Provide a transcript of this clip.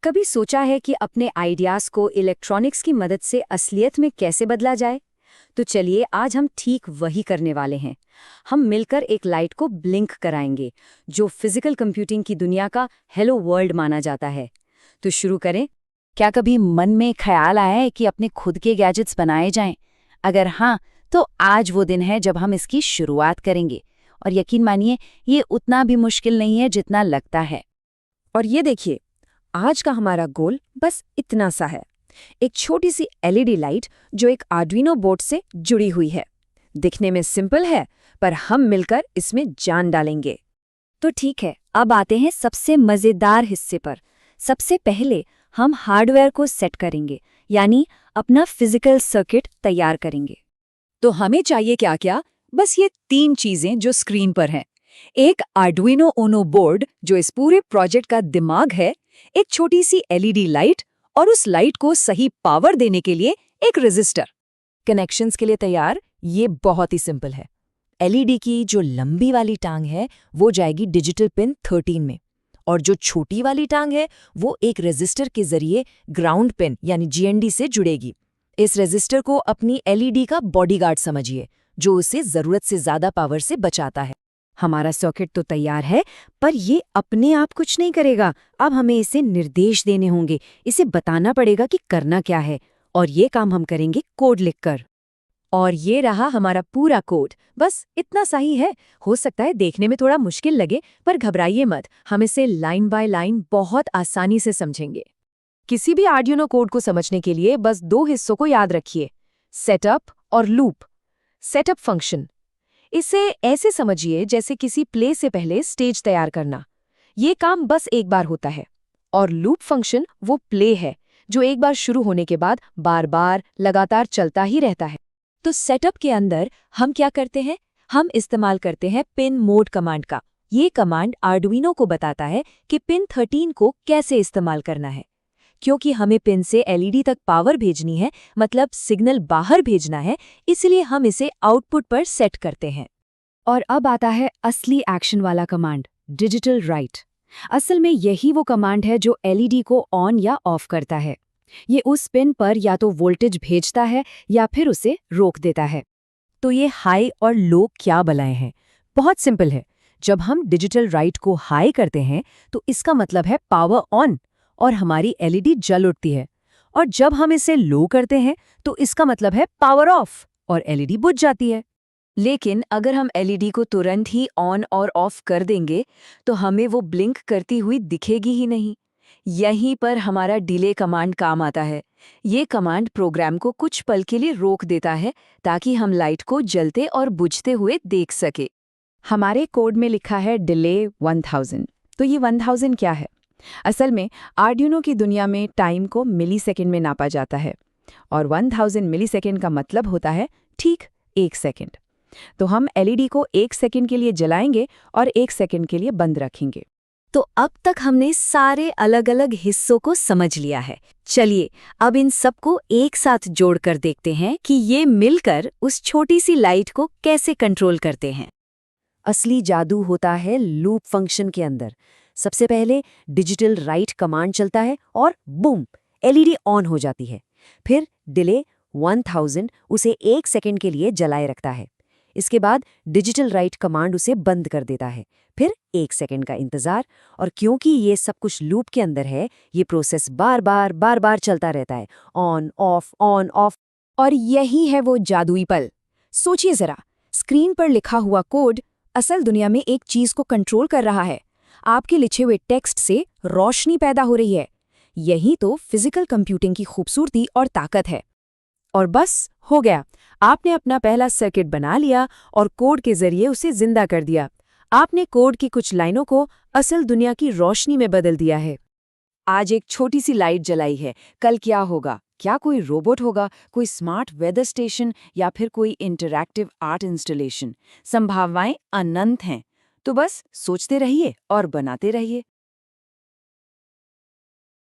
कभी सोचा है कि अपने आइडियाज को इलेक्ट्रॉनिक्स की मदद से असलियत में कैसे बदला जाए? तो चलिए आज हम ठीक वही करने वाले हैं। हम मिलकर एक लाइट को ब्लिंक कराएंगे, जो फिजिकल कंप्यूटिंग की दुनिया का हेलो वर्ल्ड माना जाता है। तो शुरू करें। क्या कभी मन में ख्याल आया है कि अपने खुद के गैजेट्स बनाए जाएं? अगर हाँ, तो आज वो दिन है जब हम इसकी शुरुआत करेंगे। और यकीन मानिए, ये उतना भी मुश्किल नहीं है जितना लगता है। और ये देखिए, आज का हमारा गोल बस इतना सा है। एक छोटी सी एलईडी लाइट जो एक आर्डुइनो बोर्ड से जुड़ी हुई है। दिखने में सिंपल है, पर हम मिलकर इसमें जान डालेंगे। तो ठीक है, अब आते हैं सबसे मज़ेदार हिस्से पर। सबसे पहले हम हार्डवेयर को सेट करेंगे, यानी अपना फिजिकल सर्किट तैयार करेंगे। तो हमें चाहिए क्या क्या? बस ये 3 चीजें जो स्क्रीन पर हैं। एक आर्डुइनो उनो बोर्ड जो इस पूरे प्रोजेक्ट का दिमाग है, एक छोटी सी एलईडी लाइट और उस लाइट को सही पावर देने के लिए एक रेजिस्टर। कनेक्शंस के लिए तैयार। ये बहुत ही सिंपल है। एलईडी की जो लंबी वाली टांग है वो जाएगी डिजिटल पिन 13 में, और जो छोटी वाली टांग है वो एक रेजिस्टर के जरिए ग्राउंड पिन यानी जीएनडी से जुड़ेगी। इस रेजिस्टर को अपनी एलईडी का बॉडीगार्ड समझिए, जो उसे जरूरत से ज्यादा पावर से बचाता है। हमारा सर्किट तो तैयार है, पर ये अपने आप कुछ नहीं करेगा। अब हमें इसे निर्देश देने होंगे, इसे बताना पड़ेगा कि करना क्या है, और ये काम हम करेंगे कोड लिखकर। और ये रहा हमारा पूरा कोड। बस इतना सा ही है। हो सकता है देखने में थोड़ा मुश्किल लगे, पर घबराइए मत, हम इसे लाइन बाय लाइन बहुत आसानी से समझेंगे। किसी भी आर्डिनो कोड को समझने के लिए बस 2 हिस्सों को याद रखिए, सेटअप और लूप। सेटअप फंक्शन, इसे ऐसे समझिए जैसे किसी प्ले से पहले स्टेज तैयार करना। ये काम बस एक बार होता है। और लूप फंक्शन वो प्ले है जो एक बार शुरू होने के बाद बार बार लगातार चलता ही रहता है। तो सेटअप के अंदर हम क्या करते हैं? हम इस्तेमाल करते हैं पिन मोड कमांड का। ये कमांड आर्डुइनो को बताता है कि पिन 13 को कैसे इस्तेमाल करना है। क्योंकि हमें पिन से एलईडी तक पावर भेजनी है, मतलब सिग्नल बाहर भेजना है, इसलिए हम इसे आउटपुट पर सेट करते हैं। और अब आता है असली एक्शन वाला कमांड, डिजिटल राइट। असल में यही वो कमांड है जो एलईडी को ऑन या ऑफ करता है। ये उस पिन पर या तो वोल्टेज भेजता है या फिर उसे रोक देता है। तो ये हाई और लो क्या बलाएं हैं? बहुत सिंपल है। जब हम डिजिटल राइट को हाई करते हैं तो इसका मतलब है पावर ऑन और हमारी एलईडी जल उठती है। और जब हम इसे लो करते हैं तो इसका मतलब है पावर ऑफ और एलईडी बुझ जाती है। लेकिन अगर हम एलईडी को तुरंत ही ऑन और ऑफ कर देंगे तो हमें वो ब्लिंक करती हुई दिखेगी ही नहीं। यहीं पर हमारा डिले कमांड काम आता है। ये कमांड प्रोग्राम को कुछ पल के लिए रोक देता है ताकि हम लाइट को जलते और बुझते हुए देख सके। हमारे कोड में लिखा है डिले 1000। तो ये 1000 क्या है? असल में आर्डुइनो की दुनिया में टाइम को मिलीसेकंड में नापा जाता है, और 1000 मिलीसेकंड का मतलब होता है ठीक 1 सेकंड। तो हम एलईडी को 1 सेकंड के लिए जलाएंगे और 1 सेकंड के लिए बंद रखेंगे। तो अब तक हमने सारे अलग अलग हिस्सों को समझ लिया है। चलिए अब इन सबको एक साथ जोड़कर देखते हैं कि ये मिलकर उस छोटी सी लाइट को कैसे कंट्रोल करते हैं। असली जादू होता है लूप फंक्शन के अंदर। सबसे पहले डिजिटल राइट कमांड चलता है और बूम, एलईडी ऑन हो जाती है। फिर डिले 1000 उसे 1 सेकंड के लिए जलाए रखता है। इसके बाद डिजिटल राइट कमांड उसे बंद कर देता है। फिर 1 सेकंड का इंतजार, और क्योंकि ये सब कुछ लूप के अंदर है, ये प्रोसेस बार बार चलता रहता है, ऑन ऑफ। और यही है वो जादुई पल। सोचिए जरा, स्क्रीन पर लिखा हुआ कोड असल दुनिया में एक चीज को कंट्रोल कर रहा है। आपके लिखे हुए टेक्स्ट से रोशनी पैदा हो रही है। यही तो फिजिकल कंप्यूटिंग की खूबसूरती और ताकत है। और बस हो गया, आपने अपना पहला सर्किट बना लिया और कोड के जरिए उसे जिंदा कर दिया। आपने कोड की कुछ लाइनों को असल दुनिया की रोशनी में बदल दिया है। आज एक छोटी सी लाइट जलाई है, कल क्या होगा? क्या कोई रोबोट होगा, कोई स्मार्ट वेदर स्टेशन, या फिर कोई इंटरैक्टिव आर्ट इंस्टॉलेशन? संभावनाएं अनंत हैं। तो बस सोचते रहिए और बनाते रहिए।